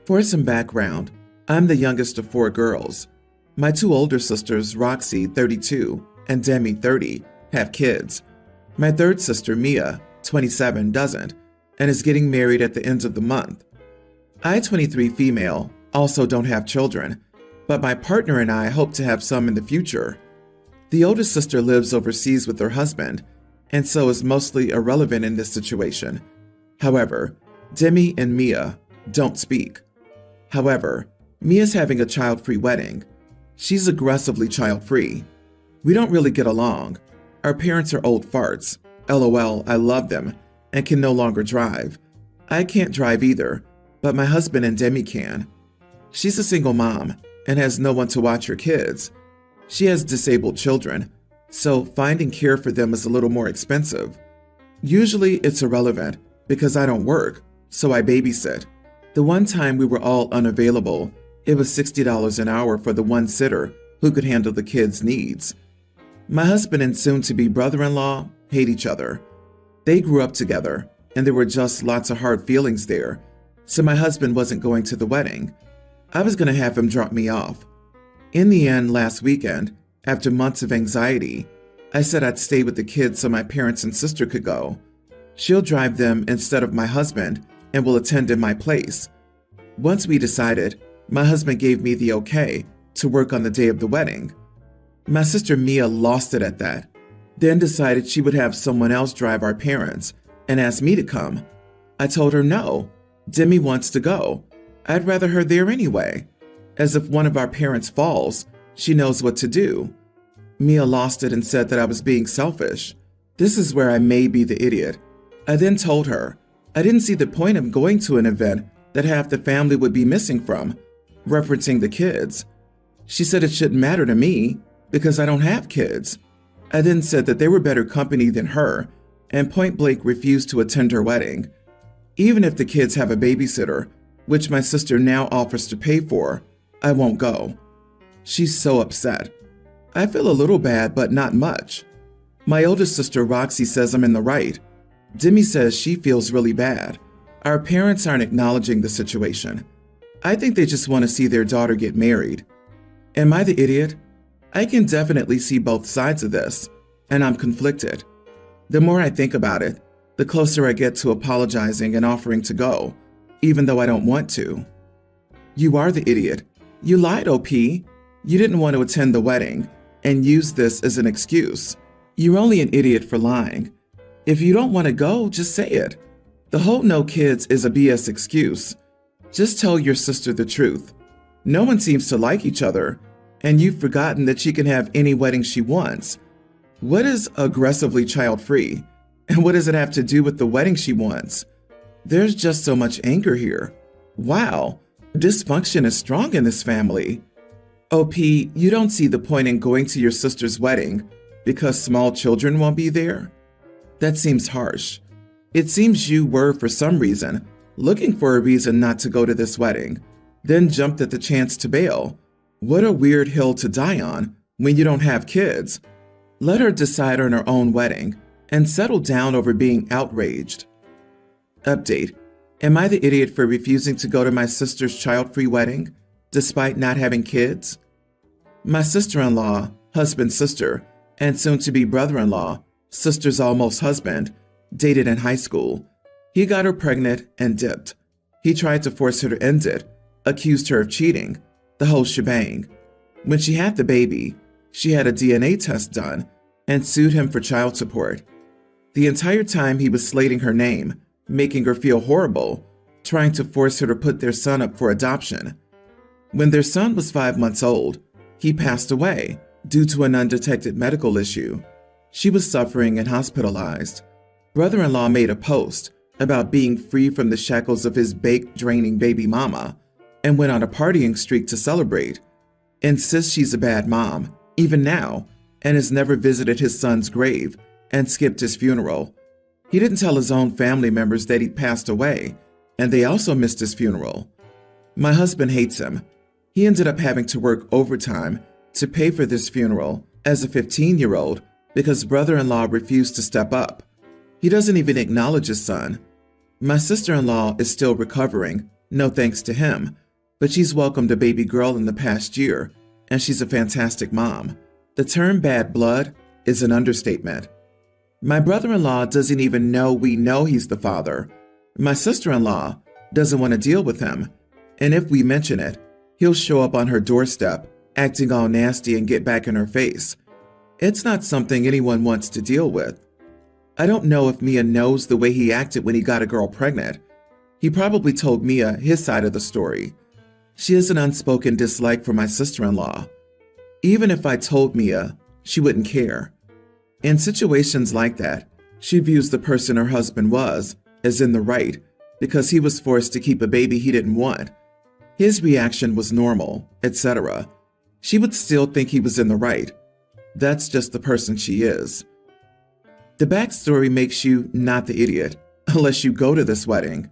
For some background, I'm the youngest of 4 girls. My 2 older sisters, Roxy, 32, and Demi, 30, have kids. My 3rd sister, Mia, 27, doesn't, and is getting married at the end of the month. I, 23 female, also don't have children, but my partner and I hope to have some in the future. The oldest sister lives overseas with her husband, and so is mostly irrelevant in this situation. However, Demi and Mia don't speak. However, Mia's having a child-free wedding. She's aggressively child-free. We don't really get along. Our parents are old farts. LOL, I love them, and can no longer drive. I can't drive either, but my husband and Demi can. She's a single mom and has no one to watch her kids. She has disabled children, so finding care for them is a little more expensive. Usually it's irrelevant because I don't work, so I babysit. The one time we were all unavailable, it was $60 an hour for the one sitter who could handle the kids' needs. My husband and soon-to-be brother-in-law hate each other. They grew up together, and there were just lots of hard feelings there, so my husband wasn't going to the wedding. I was going to have him drop me off. In the end, last weekend, after months of anxiety, I said I'd stay with the kids so my parents and sister could go. She'll drive them instead of my husband and will attend in my place. Once we decided, my husband gave me the okay to work on the day of the wedding. My sister Mia lost it at that, then decided she would have someone else drive our parents and asked me to come. I told her no, Demi wants to go. I'd rather her there anyway. As if one of our parents falls, she knows what to do. Mia lost it and said that I was being selfish. This is where I may be the idiot. I then told her I didn't see the point of going to an event that half the family would be missing from, referencing the kids. She said it shouldn't matter to me because I don't have kids. I then said that they were better company than her and point blank refused to attend her wedding. Even if the kids have a babysitter, which my sister now offers to pay for, I won't go. She's so upset. I feel a little bad, but not much. My oldest sister Roxy says I'm in the right. Demi says she feels really bad. Our parents aren't acknowledging the situation. I think they just want to see their daughter get married. Am I the idiot? I can definitely see both sides of this, and I'm conflicted. The more I think about it, the closer I get to apologizing and offering to go, even though I don't want to. You are the idiot. You lied, OP. You didn't want to attend the wedding and used this as an excuse. You're only an idiot for lying. If you don't want to go, just say it. The whole no kids is a BS excuse. Just tell your sister the truth. No one seems to like each other, and you've forgotten that she can have any wedding she wants. What is aggressively child-free? And what does it have to do with the wedding she wants? There's just so much anger here. Wow, dysfunction is strong in this family. OP, you don't see the point in going to your sister's wedding because small children won't be there? That seems harsh. It seems you were, for some reason, looking for a reason not to go to this wedding, then jumped at the chance to bail. What a weird hill to die on when you don't have kids. Let her decide on her own wedding and settle down over being outraged. Update. Am I the idiot for refusing to go to my sister's child-free wedding, despite not having kids? My sister-in-law, husband's sister, and soon-to-be brother-in-law, sister's almost husband, dated in high school. He got her pregnant and dipped. He tried to force her to end it, accused her of cheating, the whole shebang. When she had the baby, she had a DNA test done and sued him for child support. The entire time he was slating her name, making her feel horrible, trying to force her to put their son up for adoption. When their son was 5 months old, he passed away due to an undetected medical issue. She was suffering and hospitalized. Brother-in-law made a post about being free from the shackles of his baked, draining baby mama and went on a partying streak to celebrate. Insists she's a bad mom, even now, and has never visited his son's grave and skipped his funeral. He didn't tell his own family members that he'd passed away, and they also missed his funeral. My husband hates him. He ended up having to work overtime to pay for this funeral as a 15-year-old because brother-in-law refused to step up. He doesn't even acknowledge his son. My sister-in-law is still recovering, no thanks to him, but she's welcomed a baby girl in the past year, and she's a fantastic mom. The term bad blood is an understatement. My brother-in-law doesn't even know we know he's the father. My sister-in-law doesn't want to deal with him, and if we mention it, he'll show up on her doorstep, acting all nasty and get back in her face. It's not something anyone wants to deal with. I don't know if Mia knows the way he acted when he got a girl pregnant. He probably told Mia his side of the story. She has an unspoken dislike for my sister-in-law. Even if I told Mia, she wouldn't care. In situations like that, she views the person her husband was as in the right because he was forced to keep a baby he didn't want. His reaction was normal, etc. She would still think he was in the right. That's just the person she is. The backstory makes you not the idiot, unless you go to this wedding.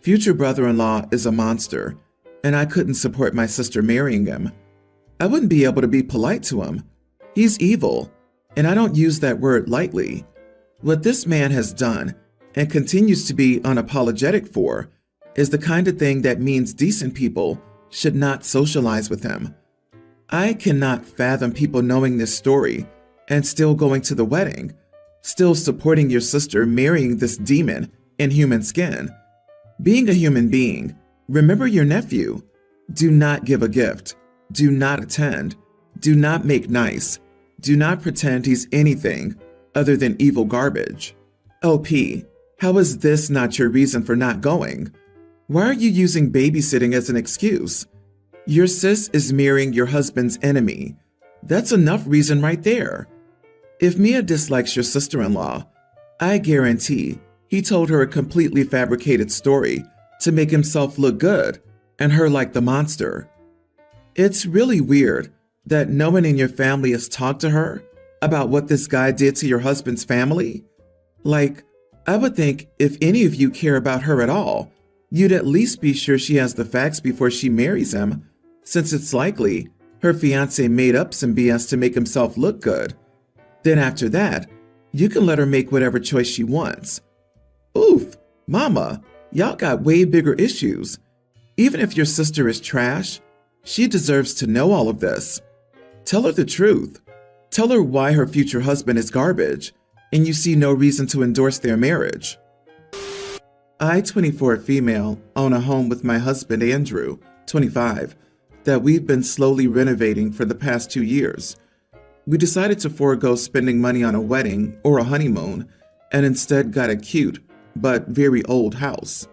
Future brother-in-law is a monster, and I couldn't support my sister marrying him. I wouldn't be able to be polite to him. He's evil, and I don't use that word lightly. What this man has done, and continues to be unapologetic for, is the kind of thing that means decent people should not socialize with him. I cannot fathom people knowing this story and still going to the wedding, still supporting your sister marrying this demon in human skin. Being a human being, remember your nephew. Do not give a gift. Do not attend. Do not make nice. Do not pretend he's anything other than evil garbage. OP, how is this not your reason for not going? Why are you using babysitting as an excuse? Your sis is marrying your husband's enemy. That's enough reason right there. If Mia dislikes your sister-in-law, I guarantee he told her a completely fabricated story to make himself look good and her like the monster. It's really weird that no one in your family has talked to her about what this guy did to your husband's family. Like, I would think if any of you care about her at all, you'd at least be sure she has the facts before she marries him, since it's likely her fiance made up some BS to make himself look good. Then after that, you can let her make whatever choice she wants. Oof, mama, y'all got way bigger issues. Even if your sister is trash, she deserves to know all of this. Tell her the truth. Tell her why her future husband is garbage, and you see no reason to endorse their marriage. I, 24 female, own a home with my husband Andrew, 25, that we've been slowly renovating for the past 2 years. We decided to forego spending money on a wedding or a honeymoon and instead got a cute but very old house.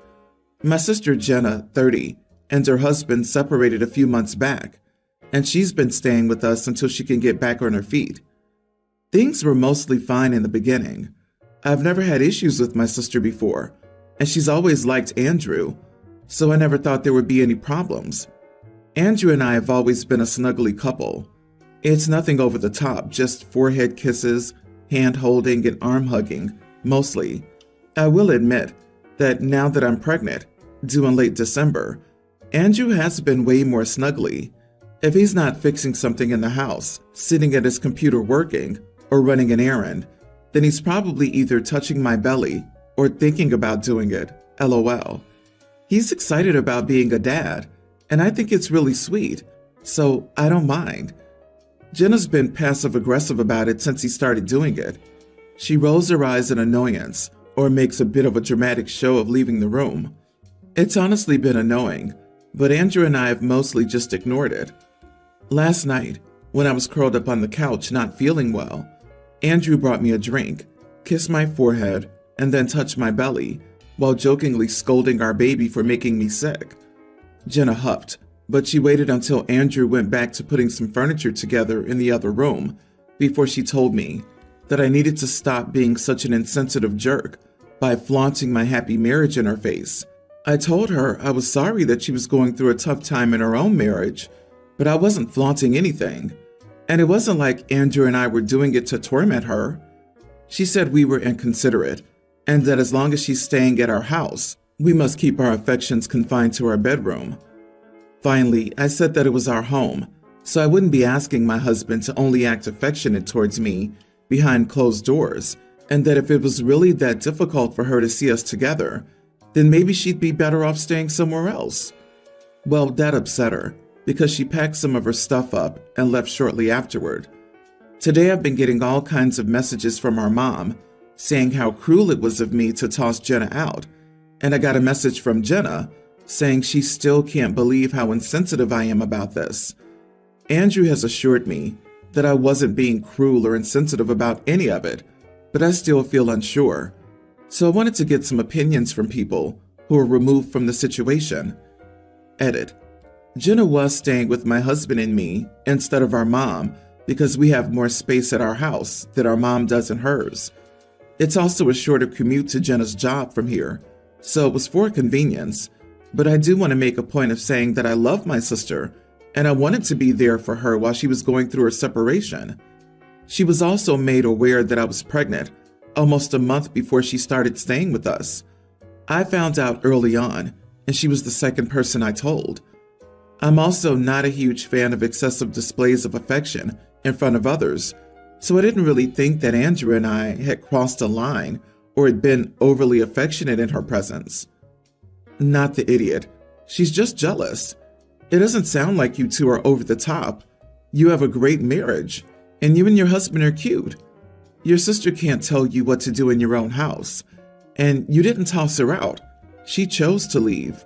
My sister Jenna, 30, and her husband separated a few months back, and she's been staying with us until she can get back on her feet. Things were mostly fine in the beginning. I've never had issues with my sister before, and she's always liked Andrew, so I never thought there would be any problems. Andrew and I have always been a snuggly couple. It's nothing over the top, just forehead kisses, hand holding, and arm hugging, mostly. I will admit that now that I'm pregnant, due in late December, Andrew has been way more snuggly. If he's not fixing something in the house, sitting at his computer working, or running an errand, then he's probably either touching my belly or thinking about doing it, LOL. He's excited about being a dad, and I think it's really sweet, so I don't mind. Jenna's been passive-aggressive about it since he started doing it. She rolls her eyes in annoyance or makes a bit of a dramatic show of leaving the room. It's honestly been annoying, but Andrew and I have mostly just ignored it. Last night, when I was curled up on the couch not feeling well, Andrew brought me a drink, kissed my forehead, and then touched my belly, while jokingly scolding our baby for making me sick. Jenna huffed, but she waited until Andrew went back to putting some furniture together in the other room before she told me that I needed to stop being such an insensitive jerk by flaunting my happy marriage in her face. I told her I was sorry that she was going through a tough time in her own marriage, but I wasn't flaunting anything. And it wasn't like Andrew and I were doing it to torment her. She said we were inconsiderate, and that as long as she's staying at our house, we must keep our affections confined to our bedroom. Finally, I said that it was our home, so I wouldn't be asking my husband to only act affectionate towards me behind closed doors, and that if it was really that difficult for her to see us together, then maybe she'd be better off staying somewhere else. Well, that upset her because she packed some of her stuff up and left shortly afterward. Today I've been getting all kinds of messages from our mom saying how cruel it was of me to toss Jenna out, and I got a message from Jenna saying she still can't believe how insensitive I am about this. Andrew has assured me that I wasn't being cruel or insensitive about any of it, but I still feel unsure. So I wanted to get some opinions from people who are removed from the situation. Edit. Jenna was staying with my husband and me instead of our mom because we have more space at our house than our mom does in hers. It's also a shorter commute to Jenna's job from here, so it was for convenience. But I do want to make a point of saying that I love my sister, and I wanted to be there for her while she was going through her separation. She was also made aware that I was pregnant almost a month before she started staying with us. I found out early on, and she was the second person I told. I'm also not a huge fan of excessive displays of affection in front of others, so I didn't really think that Andrew and I had crossed a line or had been overly affectionate in her presence. Not the idiot. She's just jealous. It doesn't sound like you two are over the top. You have a great marriage, and you and your husband are cute. Your sister can't tell you what to do in your own house, and you didn't toss her out. She chose to leave.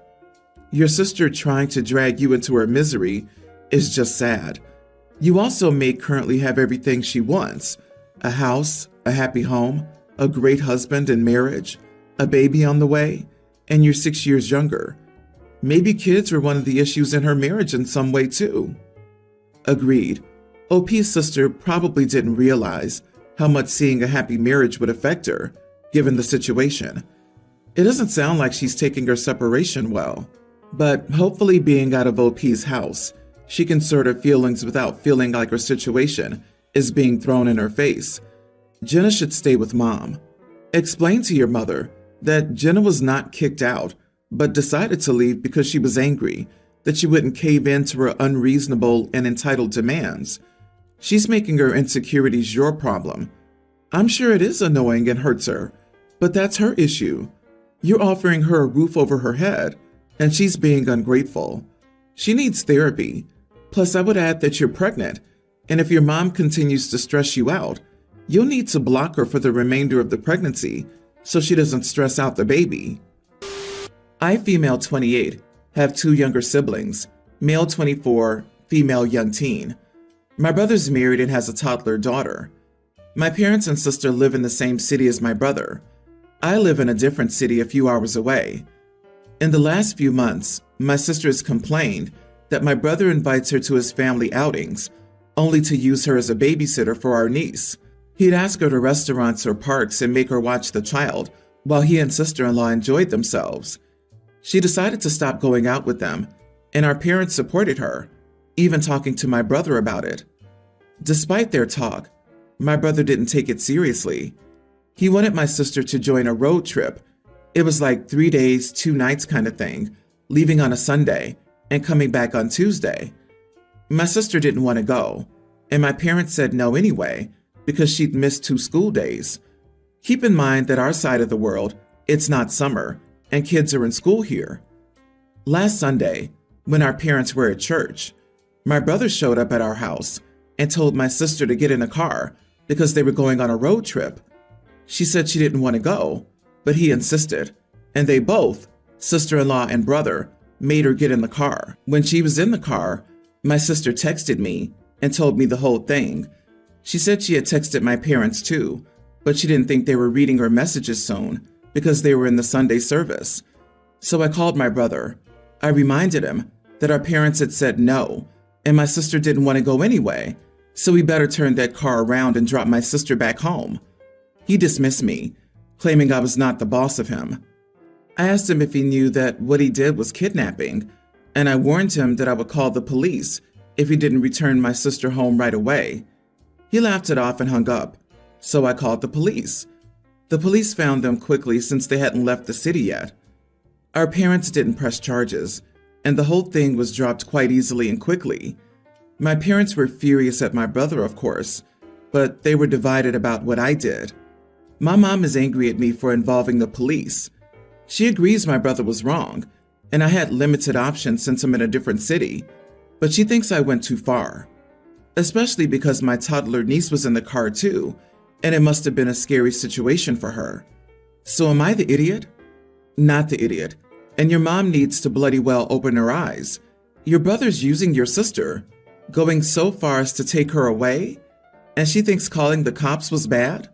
Your sister trying to drag you into her misery is just sad. You also may currently have everything she wants: a house, a happy home, a great husband and marriage, a baby on the way, and you're 6 years younger. Maybe kids were one of the issues in her marriage in some way too. Agreed. OP's sister probably didn't realize how much seeing a happy marriage would affect her, given the situation. It doesn't sound like she's taking her separation well, but hopefully being out of OP's house, she can sort her feelings without feeling like her situation is being thrown in her face. Jenna should stay with Mom. Explain to your mother that Jenna was not kicked out, but decided to leave because she was angry that she wouldn't cave in to her unreasonable and entitled demands. She's making her insecurities your problem. I'm sure it is annoying and hurts her, but that's her issue. You're offering her a roof over her head, and she's being ungrateful. She needs therapy. Plus, I would add that you're pregnant, and if your mom continues to stress you out, you'll need to block her for the remainder of the pregnancy so she doesn't stress out the baby. I, female 28, have 2 younger siblings, male 24, female young teen. My brother's married and has a toddler daughter. My parents and sister live in the same city as my brother. I live in a different city a few hours away. In the last few months, my sister has complained that my brother invites her to his family outings, only to use her as a babysitter for our niece. He'd ask her to restaurants or parks and make her watch the child while he and sister-in-law enjoyed themselves. She decided to stop going out with them, and our parents supported her, even talking to my brother about it. Despite their talk, my brother didn't take it seriously. He wanted my sister to join a road trip. It was like 3 days, 2 nights kind of thing, leaving on a Sunday and coming back on Tuesday. My sister didn't want to go, and my parents said no anyway because she'd missed 2 school days. Keep in mind that our side of the world, it's not summer, and kids are in school here. Last Sunday, when our parents were at church, my brother showed up at our house and told my sister to get in a car because they were going on a road trip. She said she didn't want to go, but he insisted, and they both, sister-in-law and brother, made her get in the car. When she was in the car, my sister texted me and told me the whole thing. She said she had texted my parents too, but she didn't think they were reading her messages soon because they were in the Sunday service. So I called my brother. I reminded him that our parents had said no, and my sister didn't want to go anyway, so we better turn that car around and drop my sister back home. He dismissed me, claiming I was not the boss of him. I asked him if he knew that what he did was kidnapping, and I warned him that I would call the police if he didn't return my sister home right away. He laughed it off and hung up, so I called the police. The police found them quickly since they hadn't left the city yet. Our parents didn't press charges, and the whole thing was dropped quite easily and quickly. My parents were furious at my brother, of course, but they were divided about what I did. My mom is angry at me for involving the police. She agrees my brother was wrong, and I had limited options since I'm in a different city, but she thinks I went too far. Especially because my toddler niece was in the car too, and it must have been a scary situation for her. So am I the idiot? Not the idiot. And your mom needs to bloody well open her eyes. Your brother's using your sister, going so far as to take her away, and she thinks calling the cops was bad?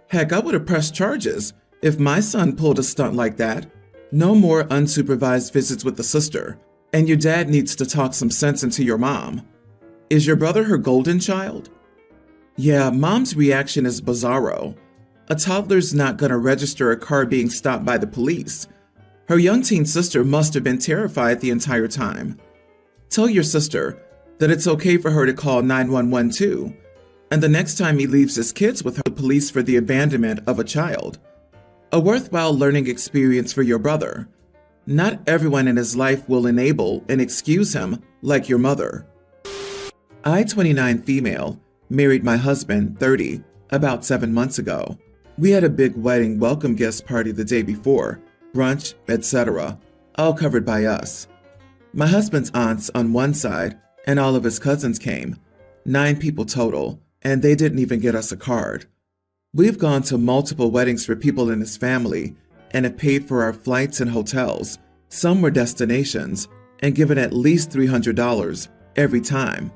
Heck, I would have pressed charges if my son pulled a stunt like that. No more unsupervised visits with the sister, and your dad needs to talk some sense into your mom. Is your brother her golden child? Yeah, mom's reaction is bizarro. A toddler's not gonna register a car being stopped by the police. Her young teen sister must have been terrified the entire time. Tell your sister that it's okay for her to call 911 too, and the next time he leaves his kids with the police for the abandonment of a child. A worthwhile learning experience for your brother. Not everyone in his life will enable and excuse him like your mother. I, 29 female, married my husband, 30, about 7 months ago. We had a big wedding welcome guest party the day before, brunch, etc., all covered by us. My husband's aunts on one side and all of his cousins came, 9 people total, and they didn't even get us a card. We've gone to multiple weddings for people in his family and have paid for our flights and hotels. Some were destinations and given at least $300 every time.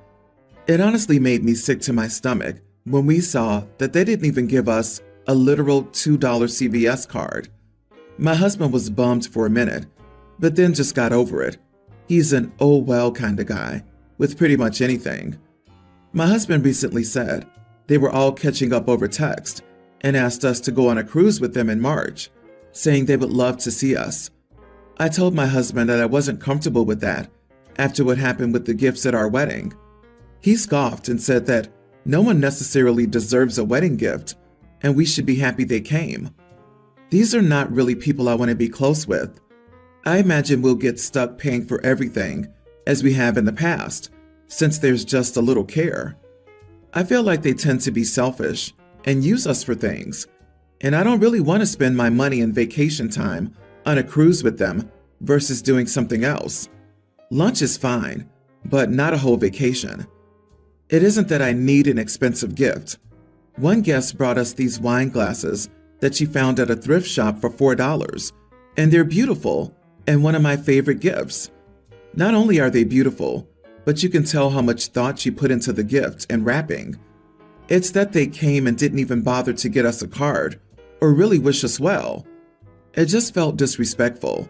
It honestly made me sick to my stomach when we saw that they didn't even give us a literal $2 CVS card. My husband was bummed for a minute, but then just got over it. He's an oh well kind of guy with pretty much anything. My husband recently said they were all catching up over text and asked us to go on a cruise with them in March, saying they would love to see us. I told my husband that I wasn't comfortable with that after what happened with the gifts at our wedding. He scoffed and said that no one necessarily deserves a wedding gift and we should be happy they came. These are not really people I want to be close with. I imagine we'll get stuck paying for everything as we have in the past, since there's just a little care. I feel like they tend to be selfish and use us for things, and I don't really want to spend my money and vacation time on a cruise with them versus doing something else. Lunch is fine, but not a whole vacation. It isn't that I need an expensive gift. One guest brought us these wine glasses that she found at a thrift shop for $4, and they're beautiful and one of my favorite gifts. Not only are they beautiful, but you can tell how much thought she put into the gift and wrapping. It's that they came and didn't even bother to get us a card or really wish us well. It just felt disrespectful.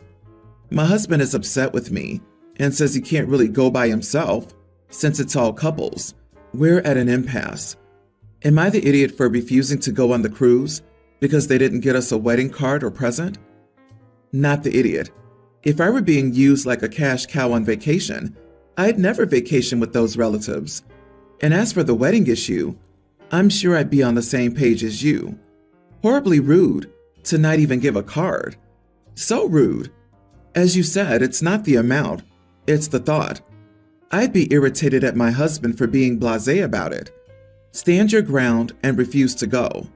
My husband is upset with me and says he can't really go by himself since it's all couples. We're at an impasse. Am I the idiot for refusing to go on the cruise because they didn't get us a wedding card or present? Not the idiot. If I were being used like a cash cow on vacation, I'd never vacation with those relatives. And as for the wedding issue, I'm sure I'd be on the same page as you. Horribly rude to not even give a card. So rude. As you said, it's not the amount, it's the thought. I'd be irritated at my husband for being blasé about it. Stand your ground and refuse to go.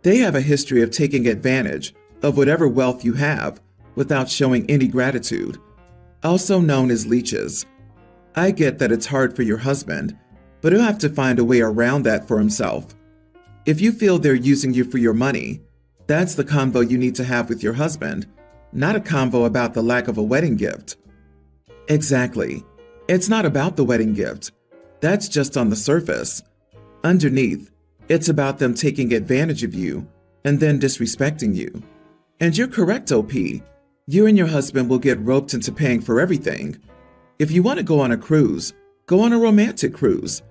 They have a history of taking advantage of whatever wealth you have without showing any gratitude, also known as leeches. I get that it's hard for your husband, but he'll have to find a way around that for himself. If you feel they're using you for your money, that's the convo you need to have with your husband, not a convo about the lack of a wedding gift. Exactly. It's not about the wedding gift. That's just on the surface. Underneath, it's about them taking advantage of you and then disrespecting you. And you're correct, OP. You and your husband will get roped into paying for everything. If you want to go on a cruise, go on a romantic cruise.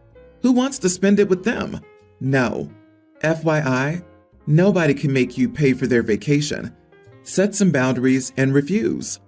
Who wants to spend it with them? No. FYI, nobody can make you pay for their vacation. Set some boundaries and refuse.